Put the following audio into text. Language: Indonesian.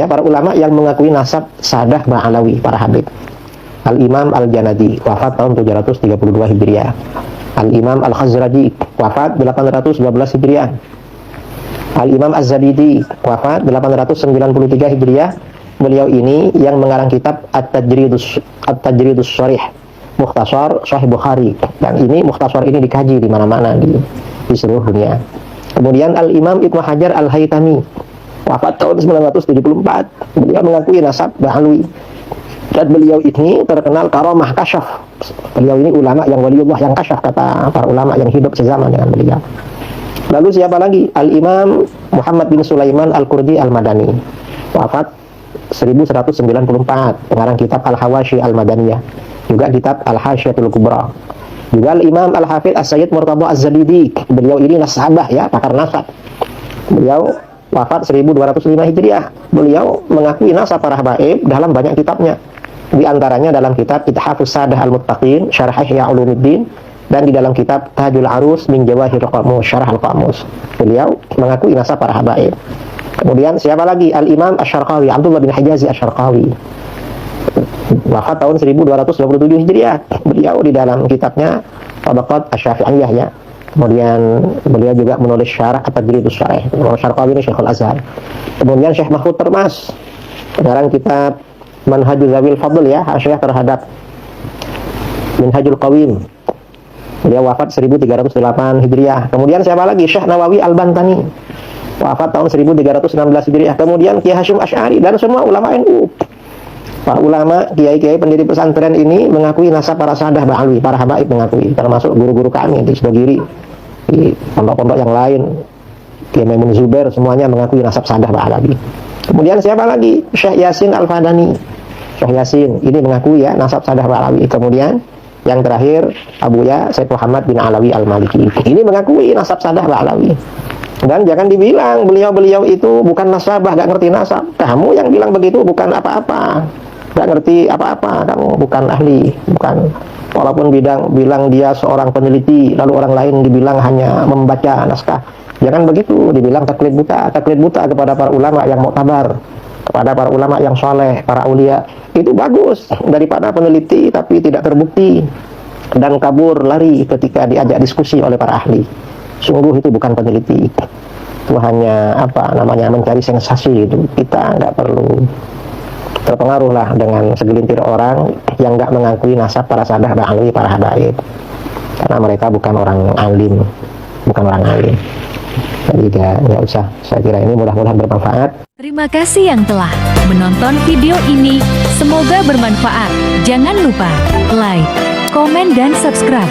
para ulama yang mengakui nasab Sadah Ba'alawi, para habib. Al-Imam Al-Janadi, wafat tahun 732 Hijriah. Al-Imam Al-Khazraji, wafat 812 Hijriah. Al-Imam Az-Zabidi, wafat 893 Hijriah. Beliau ini yang mengarang kitab At-Tajridus Sharih, Mukhtasar Sahih Bukhari. Dan ini mukhtasar ini dikaji di mana-mana di seluruh dunia. Kemudian Al-Imam Ibnu Hajar Al-Haytami, wafat tahun 974. Beliau mengakui nasab Ba'alawi. Dan beliau ini terkenal karamah kasyaf. Beliau ini ulama yang waliullah yang kasyaf, kata para ulama yang hidup sezaman dengan beliau. Lalu siapa lagi? Al-Imam Muhammad bin Sulaiman Al-Qurdi Al-Madani, wafat 1194, pengarang kitab Al-Hawashi Al-Madaniyah, juga kitab Al-Hasyiatul Kubra. Juga Al-Imam Al-Hafidh As-Sayyid Murtadha Az-Zabidi, beliau ini nasabah ya, pakar nasab. Beliau wafat 1205 Hijriah. Beliau mengakui nasab para habaib dalam banyak kitabnya. Di antaranya dalam kitab Ithafus Sadah Al-Muttaqin, Syarah Ihya Ulumuddin, dan di dalam kitab Tajul Arus min Jawahir Qamus, Syarah Al-Qamus. Beliau mengakui nasab para habaib. Kemudian siapa lagi? Al-Imam Asy-Syarqawi, Abdullah bin Hijazi Asy-Syarqawi, wafat tahun 1227 Hijriah. Beliau di dalam kitabnya Tabaqat Asy-Syafi'iyah ya. Kemudian beliau juga menulis syarah At-Tajridus Sharih. Syarqawi ini Syekhul Azhar. Kemudian Syekh Mahfud Termas, pengarang kitab Manhajul Zawil Fadl ya, hasyiah terhadap Minhajul Qawim. Beliau wafat 1308 Hijriah. Kemudian siapa lagi? Syekh Nawawi Al-Bantani, wafat tahun 1316 Hijriah. Kemudian Kiai Hasyim Asy'ari dan semua ulama NU. Para ulama, kiai-kiai pendiri pesantren ini mengakui nasab para Sadah Ba'alawi, para habaib mengakui, termasuk guru-guru kami di Sudogiri, di pondok-pondok yang lain, Kiai Maimun Zubair, semuanya mengakui nasab Sadah Ba'alawi. Kemudian siapa lagi? Syekh Yasin Al-Fadani. Syekh Yasin ini mengakui ya nasab Sadah Ba'alawi. Kemudian yang terakhir Abuya Said Muhammad bin Alawi Al-Maliki, ini mengakui nasab Sadah Ba'alawi. Dan jangan dibilang beliau-beliau itu bukan nasabah, gak ngerti nasab. Kamu yang bilang begitu bukan apa-apa, gak ngerti apa-apa, kamu bukan ahli, bukan. Walaupun bilang dia seorang peneliti, lalu orang lain dibilang hanya membaca naskah. Jangan begitu, dibilang taklid buta kepada para ulama yang muktabar, kepada para ulama yang soleh, para aulia. Itu bagus daripada peneliti tapi tidak terbukti dan kabur lari ketika diajak diskusi oleh para ahli. Sungguh itu bukan peneliti, itu hanya mencari sensasi. Itu kita nggak perlu terpengaruh lah dengan segelintir orang yang nggak mengakui nasab para Sadah Ba'alawi, para habaib, karena mereka bukan orang alim. Jadi nggak usah. Saya kira ini mudah-mudahan bermanfaat. Terima kasih yang telah menonton video ini. Semoga bermanfaat. Jangan lupa like, komen, dan subscribe.